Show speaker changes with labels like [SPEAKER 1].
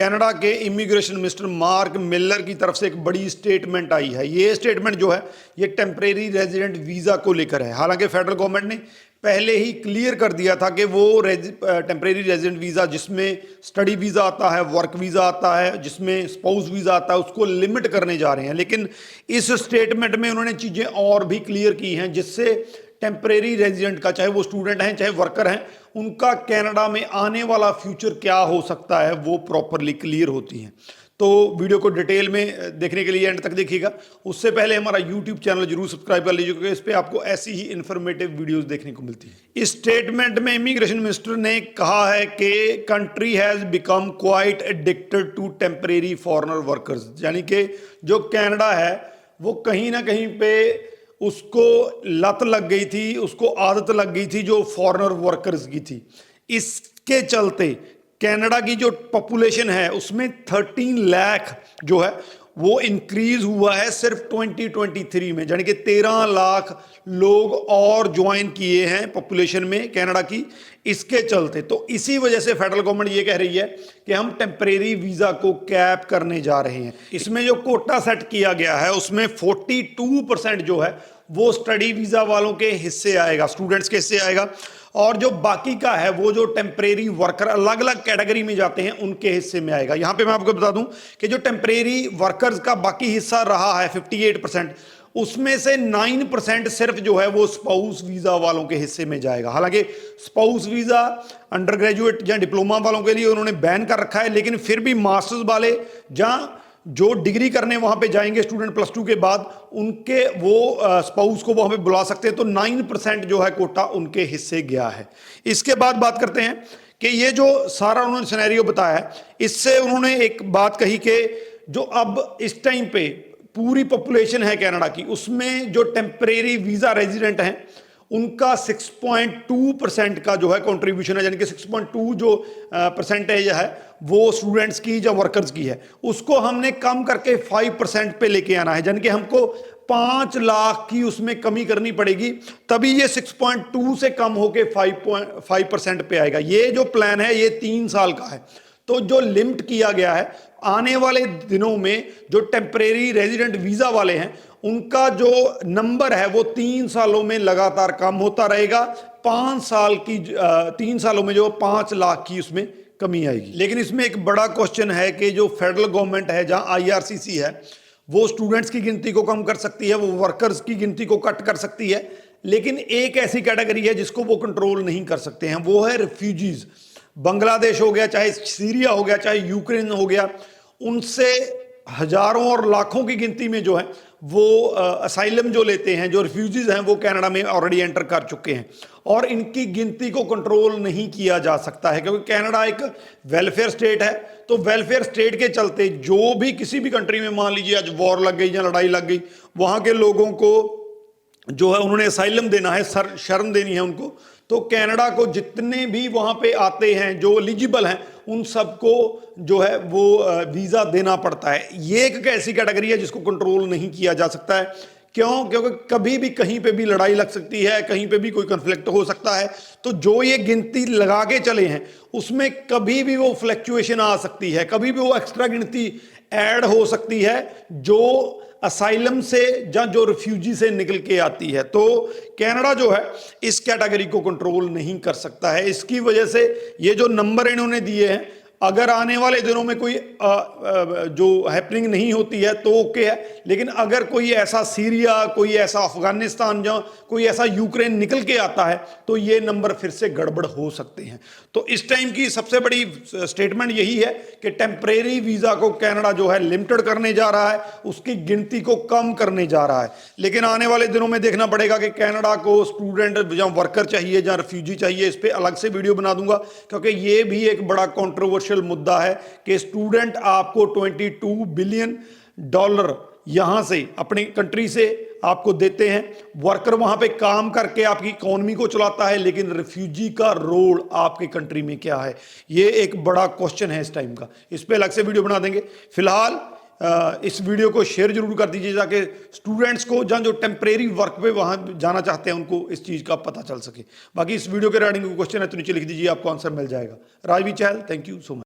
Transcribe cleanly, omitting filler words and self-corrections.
[SPEAKER 1] Canada के immigration minister mark Miller की तरफ से एक बड़ी स्टेटमेंट आई है। ये स्टेटमेंट जो है ये टेम्परेरी रेजिडेंट वीज़ा को लेकर है। हालांकि फेडरल गवर्नमेंट ने पहले ही क्लियर कर दिया था कि वो टेम्परेरी रेजिडेंट वीज़ा जिसमें स्टडी वीज़ा आता है, वर्क वीज़ा आता है, जिसमें स्पाउस वीज़ा आता है, उसको लिमिट करने जा रहे हैं। लेकिन इस स्टेटमेंट में उन्होंने चीज़ें और भी क्लियर की हैं जिससे टेम्परेरी रेजिडेंट का, चाहे वो स्टूडेंट हैं चाहे वर्कर हैं, उनका कनाडा में आने वाला फ्यूचर क्या हो सकता है वो प्रॉपरली क्लियर होती हैं। तो वीडियो को डिटेल में देखने के लिए एंड तक देखिएगा। उससे पहले हमारा यूट्यूब चैनल जरूर सब्सक्राइब कर लीजिए क्योंकि इस पर आपको ऐसी ही इंफॉर्मेटिव वीडियोस देखने को मिलती है। इस स्टेटमेंट में इमिग्रेशन मिनिस्टर ने कहा है कि country has become quite addicted to temporary foreigner workers, यानी कि जो कनाडा है वो कहीं ना कहीं पे उसको लत लग गई थी, उसको आदत लग गई थी जो फॉरेनर वर्कर्स की थी। इसके चलते कनाडा की जो पॉपुलेशन है उसमें 13 लाख जो है वो इंक्रीज हुआ है सिर्फ 2023 में, यानी कि 13 लाख लोग और ज्वाइन किए हैं पॉपुलेशन में कनाडा की। इसके चलते तो इसी वजह से फेडरल गवर्नमेंट ये कह रही है कि हम टेम्परेरी वीज़ा को कैप करने जा रहे हैं। इसमें जो कोटा सेट किया गया है उसमें 42% जो है वो स्टडी वीज़ा वालों के हिस्से आएगा, स्टूडेंट्स के हिस्से आएगा, और जो बाकी का है वो जो टेम्परेरी वर्कर अलग अलग कैटेगरी में जाते हैं उनके हिस्से में आएगा। यहां पे मैं आपको बता दूं कि जो टेम्परेरी वर्कर्स का बाकी हिस्सा रहा है 58%, उसमें से 9% सिर्फ जो है वो स्पाउस वीज़ा वालों के हिस्से में जाएगा। हालांकि स्पाउस वीज़ा अंडर ग्रेजुएट या डिप्लोमा वालों के लिए उन्होंने बैन कर रखा है, लेकिन फिर भी मास्टर्स वाले जहाँ जो डिग्री करने वहां पे जाएंगे स्टूडेंट +2 के बाद, उनके वो स्पाउस को वहां पे बुला सकते हैं। तो 9% जो है कोटा उनके हिस्से गया है। इसके बाद बात करते हैं कि ये जो सारा उन्होंने सिनेरियो बताया है, इससे उन्होंने एक बात कही कि जो अब इस टाइम पे पूरी पॉपुलेशन है कनाडा की, उसमें जो टेम्परेरी वीज़ा रेजिडेंट हैं उनका 6.2% का जो है कंट्रीब्यूशन है, यानी कि 6.2 जो परसेंटेज है वो स्टूडेंट्स की या वर्कर्स की है, उसको हमने कम करके 5% पे लेके आना है, यानी कि हमको 5 लाख की उसमें कमी करनी पड़ेगी, तभी ये 6.2 से कम होके 5% पे आएगा। ये जो प्लान है ये 3 साल का है। तो जो लिमिट किया गया है आने वाले दिनों में जो टेम्परेरी रेजिडेंट वीज़ा वाले हैं उनका जो नंबर है वो 3 सालों में लगातार कम होता रहेगा। 3 सालों में जो 5 लाख की उसमें कमी आएगी। लेकिन इसमें एक बड़ा क्वेश्चन है कि जो फेडरल गवर्नमेंट है, जहां IRCC है, वो स्टूडेंट्स की गिनती को कम कर सकती है, वो वर्कर्स की गिनती को कट कर सकती है, लेकिन एक ऐसी कैटेगरी है जिसको वो कंट्रोल नहीं कर सकते हैं, वो है रिफ्यूजीज। बांग्लादेश हो गया, चाहे सीरिया हो गया, चाहे यूक्रेन हो गया, उनसे हजारों और लाखों की गिनती में जो है वो असाइलम जो लेते हैं, जो रिफ्यूजीज हैं, वो कनाडा में ऑलरेडी एंटर कर चुके हैं और इनकी गिनती को कंट्रोल नहीं किया जा सकता है क्योंकि कनाडा एक वेलफेयर स्टेट है। तो वेलफेयर स्टेट के चलते जो भी किसी भी कंट्री में मान लीजिए आज वॉर लग गई या लड़ाई लग गई, वहां के लोगों को जो है उन्होंने असाइलम देना है, शर्म देनी है उनको। तो कनाडा को जितने भी वहां पे आते हैं जो एलिजिबल हैं उन सबको जो है वो वीज़ा देना पड़ता है। ये एक ऐसी कैटेगरी है जिसको कंट्रोल नहीं किया जा सकता है। क्यों? क्योंकि कभी भी कहीं पे भी लड़ाई लग सकती है, कहीं पे भी कोई कन्फ्लिक्ट हो सकता है। तो जो ये गिनती लगा के चले हैं उसमें कभी भी वो फ्लक्चुएशन आ सकती है, कभी भी वो एक्स्ट्रा गिनती ऐड हो सकती है जो असाइलम से या जो रिफ्यूजी से निकल के आती है। तो कनाडा जो है इस कैटेगरी को कंट्रोल नहीं कर सकता है। इसकी वजह से ये जो नंबर इन्होंने दिए हैं, अगर आने वाले दिनों में कोई जो हैपनिंग नहीं होती है तो ओके है, लेकिन अगर कोई ऐसा सीरिया, कोई ऐसा अफगानिस्तान या कोई ऐसा यूक्रेन निकल के आता है तो ये नंबर फिर से गड़बड़ हो सकते हैं। तो इस टाइम की सबसे बड़ी स्टेटमेंट यही है कि टेम्परेरी वीज़ा को कनाडा जो है लिमिटेड करने जा रहा है, उसकी गिनती को कम करने जा रहा है। लेकिन आने वाले दिनों में देखना पड़ेगा कि कनाडा को स्टूडेंट या वर्कर चाहिए या रिफ्यूजी चाहिए, इस पर अलग से वीडियो बना दूंगा क्योंकि ये भी एक बड़ा कॉन्ट्रोवर्शियल मुद्दा है कि स्टूडेंट आपको $22 बिलियन यहां से अपनी कंट्री से आपको देते हैं, वर्कर वहां पे काम करके आपकी इकोनॉमी को चलाता है, लेकिन रिफ्यूजी का रोल आपकी कंट्री में क्या है, ये एक बड़ा क्वेश्चन है इस टाइम का। इस पे अलग से वीडियो बना देंगे। फिलहाल इस वीडियो को शेयर जरूर कर दीजिए ताकि स्टूडेंट्स को जहाँ जो टेम्परेरी वर्क पे वहाँ जाना चाहते हैं उनको इस चीज़ का पता चल सके। बाकी इस वीडियो के रिगार्डिंग क्वेश्चन है तो नीचे लिख दीजिए, आपको आंसर मिल जाएगा। राजवी चहल, थैंक यू सो मच।